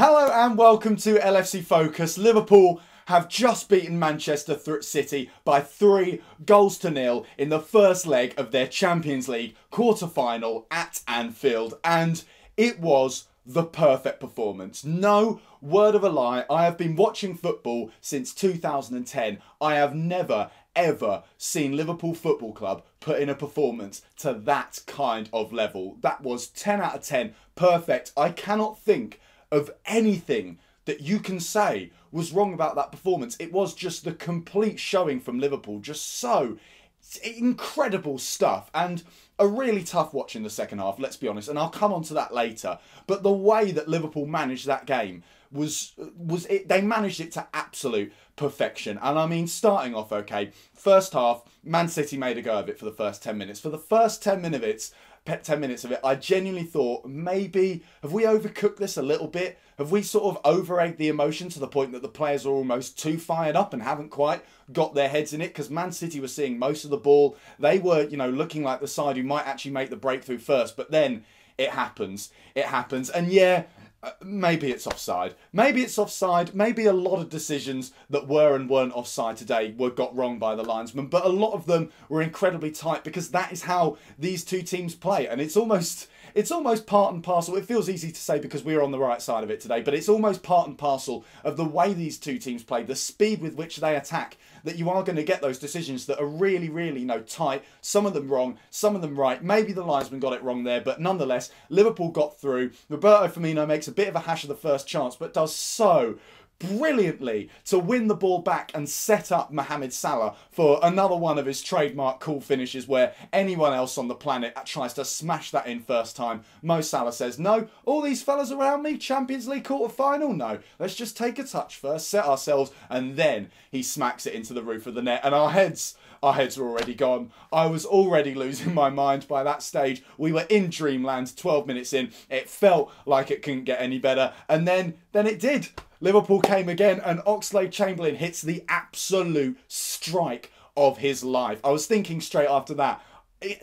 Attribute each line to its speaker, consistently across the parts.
Speaker 1: Hello and welcome to LFC Focus. Liverpool have just beaten Manchester City by 3-0 in the first leg of their Champions League quarter-final at Anfield. And it was the perfect performance. No word of a lie. I have been watching football since 2010. I have never, ever seen Liverpool Football Club put in a performance to that kind of level. That was 10 out of 10. Perfect. I cannot think of anything that you can say was wrong about that performance. It was just the complete showing from Liverpool. Just so incredible stuff. And a really tough watch in the second half, let's be honest. And I'll come on to that later. But the way that Liverpool managed that game they managed it to absolute perfection. And I mean, starting off okay. First half, Man City made a go of it for the first 10 minutes. For the first 10 minutes of it, I genuinely thought, maybe, have we overcooked this a little bit? Have we sort of over-egged the emotion to the point that the players are almost too fired up and haven't quite got their heads in it? Because Man City were seeing most of the ball. They were, looking like the side who might actually make the breakthrough first. But then it happens. It happens. And yeah, maybe it's offside. Maybe it's offside. Maybe a lot of decisions that were and weren't offside today got wrong by the linesman. But a lot of them were incredibly tight because that is how these two teams play. And it's almost part and parcel. It feels easy to say because we're on the right side of it today. But it's almost part and parcel of the way these two teams play. The speed with which they attack. That you are going to get those decisions that are really, really tight. Some of them wrong, some of them right. Maybe the linesman got it wrong there, but nonetheless, Liverpool got through. Roberto Firmino makes a bit of a hash of the first chance, but does so brilliantly to win the ball back and set up Mohamed Salah for another one of his trademark cool finishes where anyone else on the planet tries to smash that in first time. Mo Salah says, no, all these fellas around me, Champions League quarter-final, no. Let's just take a touch first, set ourselves, and then he smacks it into the roof of the net. And our heads were already gone. I was already losing my mind by that stage. We were in dreamland 12 minutes in. It felt like it couldn't get any better. And then it did. Liverpool came again and Oxlade-Chamberlain hits the absolute strike of his life. I was thinking straight after that,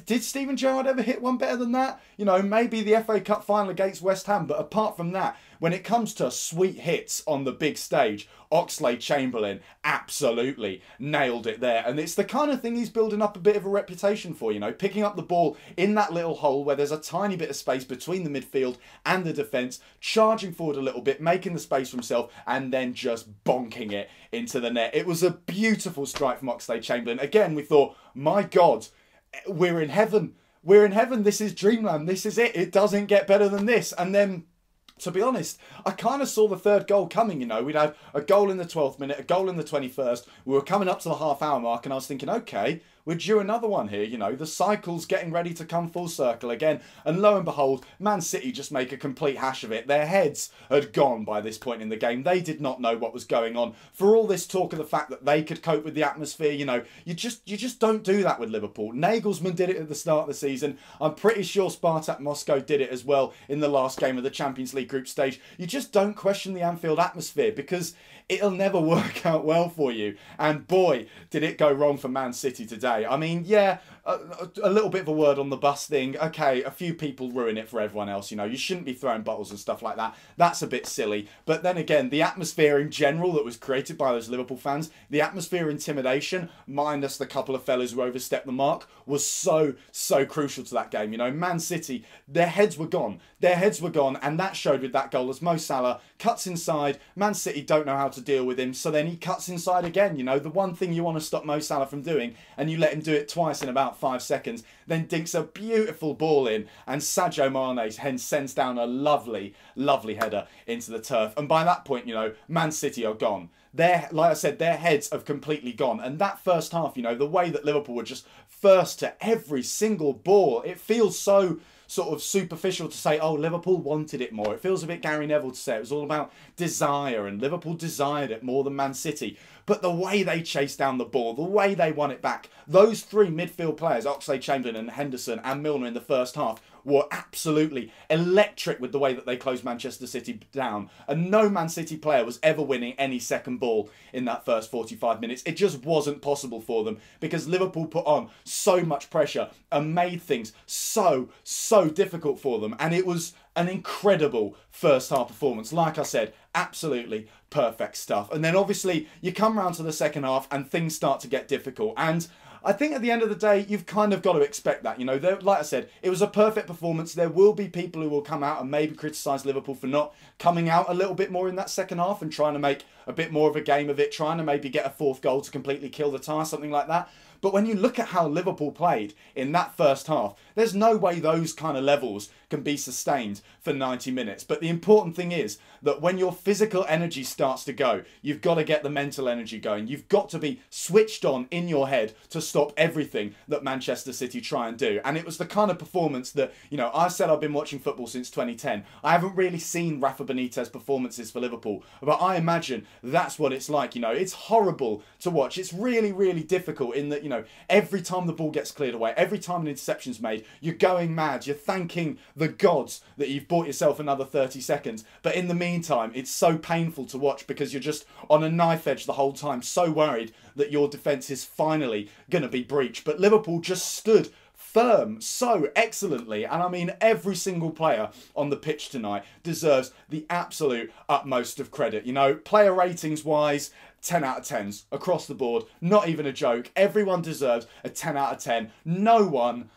Speaker 1: did Steven Gerrard ever hit one better than that? Maybe the FA Cup final against West Ham, but apart from that, when it comes to sweet hits on the big stage, Oxlade-Chamberlain absolutely nailed it there. And it's the kind of thing he's building up a bit of a reputation for, picking up the ball in that little hole where there's a tiny bit of space between the midfield and the defence, charging forward a little bit, making the space for himself, and then just bonking it into the net. It was a beautiful strike from Oxlade-Chamberlain. Again, we thought, my God, we're in heaven. We're in heaven. This is dreamland. This is it. It doesn't get better than this. And then, to be honest, I kind of saw the third goal coming, We'd had a goal in the 12th minute, a goal in the 21st. We were coming up to the half-hour mark, and I was thinking, okay, we're due another one here, The cycle's getting ready to come full circle again. And lo and behold, Man City just make a complete hash of it. Their heads had gone by this point in the game. They did not know what was going on. For all this talk of the fact that they could cope with the atmosphere, you just don't do that with Liverpool. Nagelsmann did it at the start of the season. I'm pretty sure Spartak Moscow did it as well in the last game of the Champions League group stage. You just don't question the Anfield atmosphere because it'll never work out well for you. And boy, did it go wrong for Man City today. I mean, yeah, a little bit of a word on the bus thing. Okay, a few people ruin it for everyone else. You shouldn't be throwing bottles and stuff like that. That's a bit silly. But then again, the atmosphere in general that was created by those Liverpool fans, the atmosphere intimidation, minus the couple of fellas who overstepped the mark, was so crucial to that game. Man City, their heads were gone. Their heads were gone, and that showed with that goal as Mo Salah cuts inside. Man City don't know how to deal with him, so then he cuts inside again. The one thing you want to stop Mo Salah from doing, and you let him do it twice in about 5 seconds, then dinks a beautiful ball in, and Sadio Mane hence sends down a lovely header into the turf. And by that point, Man City are gone. Like I said, their heads have completely gone. And that first half, the way that Liverpool were just first to every single ball, it feels so sort of superficial to say, oh, Liverpool wanted it more. It feels a bit Gary Neville to say it was all about desire and Liverpool desired it more than Man City. But the way they chased down the ball, the way they won it back, those three midfield players, Oxlade-Chamberlain and Henderson and Milner in the first half, were absolutely electric with the way that they closed Manchester City down. And no Man City player was ever winning any second ball in that first 45 minutes. It just wasn't possible for them because Liverpool put on so much pressure and made things so difficult for them. And it was an incredible first half performance. Like I said, absolutely perfect stuff. And then obviously you come round to the second half and things start to get difficult. And I think at the end of the day, you've kind of got to expect that. You know, like I said, it was a perfect performance. There will be people who will come out and maybe criticise Liverpool for not coming out a little bit more in that second half and trying to make a bit more of a game of it, trying to maybe get a fourth goal to completely kill the tie, something like that. But when you look at how Liverpool played in that first half, there's no way those kind of levels can be sustained for 90 minutes. But the important thing is that when your physical energy starts to go, you've got to get the mental energy going. You've got to be switched on in your head to stop everything that Manchester City try and do. And it was the kind of performance that, you know, I said I've been watching football since 2010. I haven't really seen Rafa Benitez performances for Liverpool, but I imagine that's what it's like. You know, it's horrible to watch. It's really, really difficult in that, you know, every time the ball gets cleared away, every time an interception's made, you're going mad. You're thanking the gods that you've bought yourself another 30 seconds. But in the meantime, it's so painful to watch because you're just on a knife edge the whole time, so worried that your defence is finally going to be breached. But Liverpool just stood firm so excellently, and I mean every single player on the pitch tonight deserves the absolute utmost of credit. You know, player ratings wise, 10 out of 10s across the board, not even a joke. Everyone deserves a 10 out of 10. No one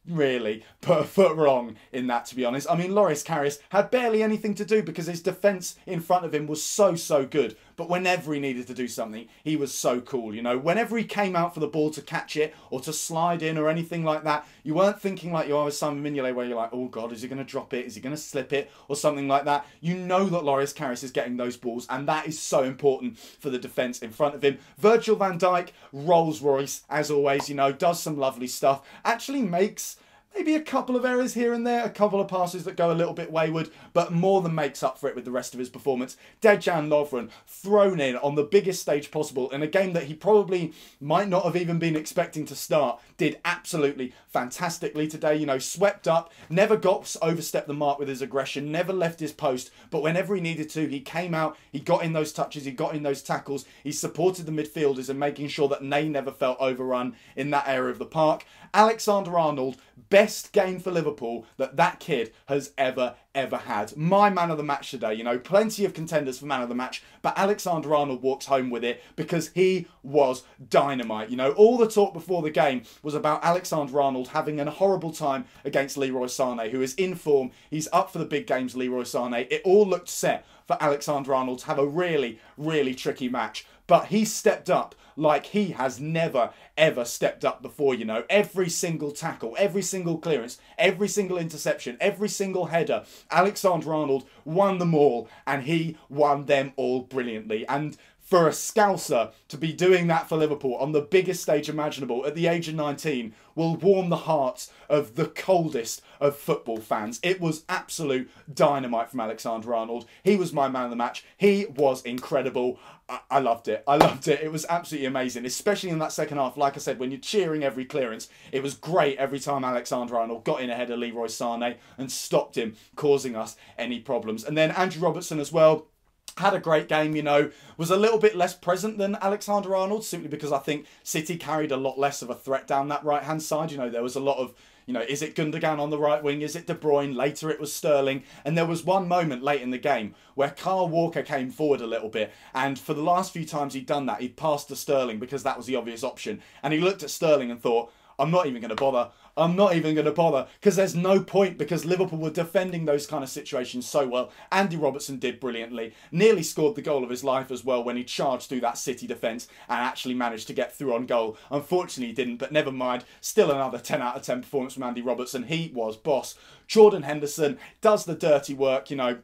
Speaker 1: really put a foot wrong in that, to be honest. I mean, Loris Karius had barely anything to do because his defence in front of him was so good. But whenever he needed to do something, he was so cool. You know, whenever he came out for the ball to catch it or to slide in or anything like that, you weren't thinking like you are with Simon Mignolet where you're like, oh God, is he going to drop it? Is he going to slip it? Or something like that. You know that Loris Karius is getting those balls, and that is so important for the defence in front of him. Virgil van Dijk, Rolls Royce, as always, you know, does some lovely stuff. Actually makes maybe a couple of errors here and there, a couple of passes that go a little bit wayward, but more than makes up for it with the rest of his performance. Dejan Lovren thrown in on the biggest stage possible in a game that he probably might not have even been expecting to start, did absolutely fantastically today. You know, swept up, never overstepped the mark with his aggression, never left his post, but whenever he needed to, he came out, he got in those touches, he got in those tackles, he supported the midfielders and making sure that they never felt overrun in that area of the park. Alexander-Arnold, best game for Liverpool that kid has ever had. My man of the match today. You know, plenty of contenders for man of the match, but Alexander-Arnold walks home with it because he was dynamite. You know, all the talk before the game was about Alexander-Arnold having a horrible time against Leroy Sané, who is in form. He's up for the big games, Leroy Sané. It all looked set for Alexander-Arnold to have a really, really tricky match. But he stepped up like he has never, ever stepped up before, you know. Every single tackle, every single clearance, every single interception, every single header, Alexander-Arnold won them all, and he won them all brilliantly. And for a Scouser to be doing that for Liverpool on the biggest stage imaginable at the age of 19 will warm the hearts of the coldest of football fans. It was absolute dynamite from Alexander-Arnold. He was my man of the match. He was incredible. I loved it. I loved it. It was absolutely amazing, especially in that second half. Like I said, when you're cheering every clearance, it was great every time Alexander-Arnold got in ahead of Leroy Sané and stopped him causing us any problems. And then Andrew Robertson as well. Had a great game, you know, was a little bit less present than Alexander-Arnold, simply because I think City carried a lot less of a threat down that right-hand side. You know, there was a lot of, you know, is it Gundogan on the right wing? Is it De Bruyne? Later it was Sterling. And there was one moment late in the game where Kyle Walker came forward a little bit. And for the last few times he'd done that, he'd passed to Sterling because that was the obvious option. And he looked at Sterling and thought, I'm not even going to bother. I'm not even going to bother because there's no point, because Liverpool were defending those kind of situations so well. Andy Robertson did brilliantly. Nearly scored the goal of his life as well when he charged through that City defence and actually managed to get through on goal. Unfortunately he didn't, but never mind. Still another 10 out of 10 performance from Andy Robertson. He was boss. Jordan Henderson does the dirty work, you know,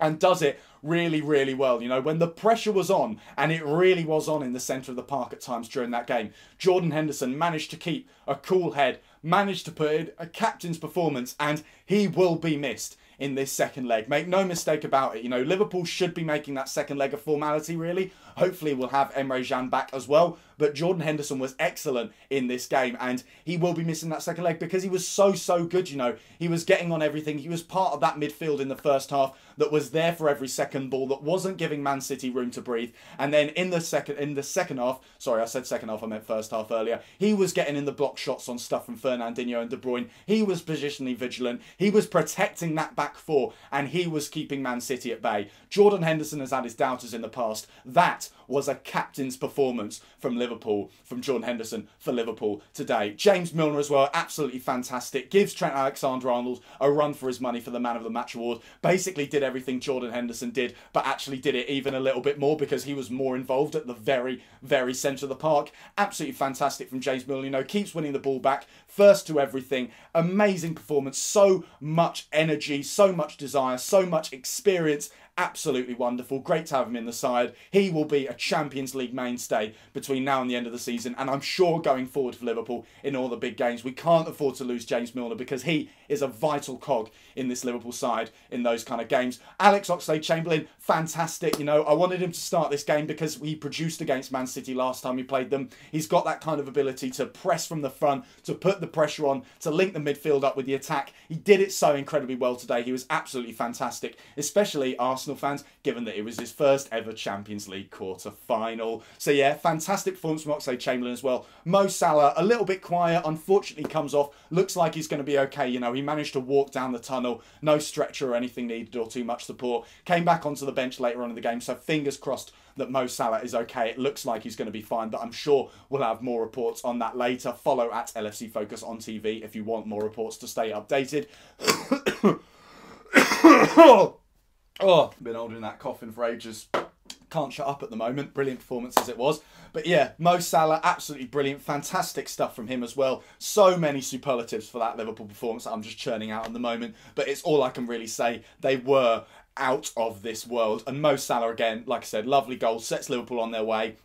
Speaker 1: and does it really, really well. You know, when the pressure was on, and it really was on in the centre of the park at times during that game, Jordan Henderson managed to keep a cool head, managed to put in a captain's performance, and he will be missed in this second leg. Make no mistake about it. You know, Liverpool should be making that second leg a formality, really. Hopefully we'll have Emre Can back as well. but Jordan Henderson was excellent in this game, and he will be missing that second leg because he was so good, you know. He was getting on everything. He was part of that midfield in the first half that was there for every second ball, that wasn't giving Man City room to breathe. And then in the second half, sorry, I said second half, I meant first half earlier, he was getting in the block shots on stuff from Fernandinho and De Bruyne. He was positionally vigilant. He was protecting that back four, and he was keeping Man City at bay. Jordan Henderson has had his doubters in the past. That was a captain's performance from Liverpool, from Jordan Henderson for Liverpool today. James Milner as well, absolutely fantastic. Gives Trent Alexander-Arnold a run for his money for the Man of the Match award. Basically did everything Jordan Henderson did, but actually did it even a little bit more because he was more involved at the very centre of the park. Absolutely fantastic from James Milner. You know, keeps winning the ball back, first to everything. Amazing performance, so much energy, so much desire, so much experience. Absolutely wonderful. Great to have him in the side. He will be a Champions League mainstay between now and the end of the season, and I'm sure going forward for Liverpool in all the big games. We can't afford to lose James Milner because he is a vital cog in this Liverpool side in those kind of games. Alex Oxlade-Chamberlain, fantastic. You know, I wanted him to start this game because he produced against Man City last time we played them. He's got that kind of ability to press from the front, to put the pressure on, to link the midfield up with the attack. He did it so incredibly well today. He was absolutely fantastic, especially Arsenal fans, given that it was his first ever Champions League quarter-final. So yeah, fantastic performance from Oxlade-Chamberlain as well. Mo Salah, a little bit quiet, unfortunately comes off. Looks like he's going to be okay. You know, he managed to walk down the tunnel. No stretcher or anything needed or too much support. Came back onto the bench later on in the game, so fingers crossed that Mo Salah is okay. It looks like he's going to be fine, but I'm sure we'll have more reports on that later. Follow at LFC Focus on TV if you want more reports to stay updated. Oh, been holding that coughing for ages. Can't shut up at the moment. Brilliant performance as it was. But yeah, Mo Salah, absolutely brilliant. Fantastic stuff from him as well. So many superlatives for that Liverpool performance that I'm just churning out at the moment. But it's all I can really say. They were out of this world. And Mo Salah, again, like I said, lovely goal. Sets Liverpool on their way.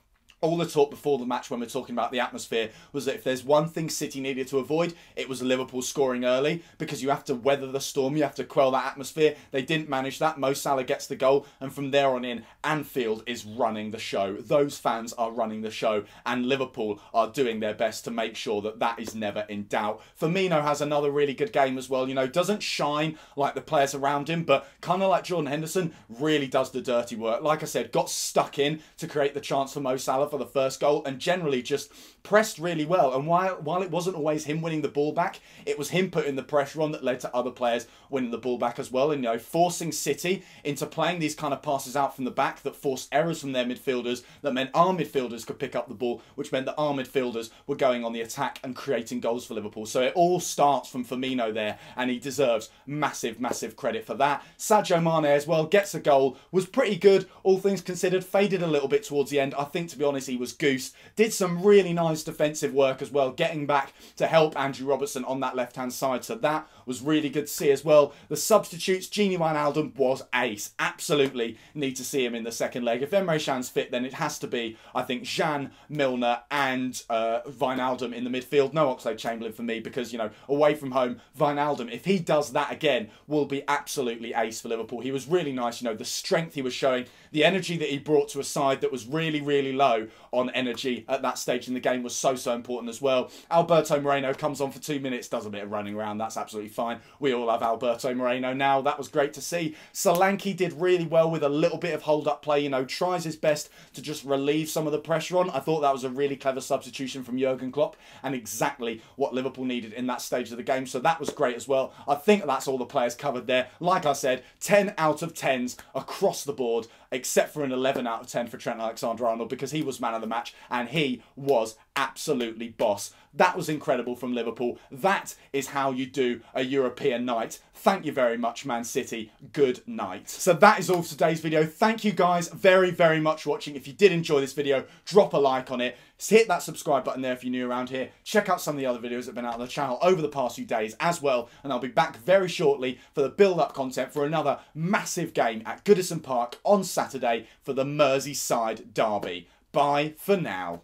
Speaker 1: All the talk before the match when we're talking about the atmosphere was that if there's one thing City needed to avoid, it was Liverpool scoring early, because you have to weather the storm, you have to quell that atmosphere. They didn't manage that. Mo Salah gets the goal, and from there on in, Anfield is running the show. Those fans are running the show, and Liverpool are doing their best to make sure that that is never in doubt. Firmino has another really good game as well. You know, doesn't shine like the players around him, but kind of like Jordan Henderson, really does the dirty work. Like I said, got stuck in to create the chance for Mo Salah for the first goal, and generally just pressed really well. And while it wasn't always him winning the ball back, it was him putting the pressure on that led to other players winning the ball back as well, and you know, forcing City into playing these kind of passes out from the back that forced errors from their midfielders, that meant our midfielders could pick up the ball, which meant that our midfielders were going on the attack and creating goals for Liverpool. So it all starts from Firmino there, and he deserves massive credit for that. Sadio Mane as well gets a goal, was pretty good all things considered, faded a little bit towards the end. I think, to be honest, he was goose. Did some really nice defensive work as well, getting back to help Andrew Robertson on that left-hand side. So that was really good to see as well. The substitutes, Gini Wijnaldum was ace. Absolutely need to see him in the second leg. If Emre Can's fit, then it has to be, I think, Jan, Milner and Wijnaldum in the midfield. No Oxlade-Chamberlain for me because, you know, away from home, Wijnaldum, if he does that again, will be absolutely ace for Liverpool. He was really nice, you know, the strength he was showing, the energy that he brought to a side that was really low on energy at that stage in the game was so important as well. Alberto Moreno comes on for 2 minutes, does a bit of running around. That's absolutely fine. We all have Alberto Moreno now. That was great to see. Solanke did really well with a little bit of hold-up play, you know, tries his best to just relieve some of the pressure on. I thought that was a really clever substitution from Jurgen Klopp and exactly what Liverpool needed in that stage of the game. So that was great as well. I think that's all the players covered there. Like I said, 10 out of 10s across the board, except for an 11 out of 10 for Trent Alexander-Arnold because he was man of the match and he was absolutely boss. That was incredible from Liverpool. That is how you do a European night. Thank you very much, Man City. Good night. So that is all for today's video. Thank you guys very much for watching. If you did enjoy this video, drop a like on it. Hit that subscribe button there if you're new around here. Check out some of the other videos that have been out on the channel over the past few days as well. And I'll be back very shortly for the build-up content for another massive game at Goodison Park on Saturday for the Merseyside derby. Bye for now.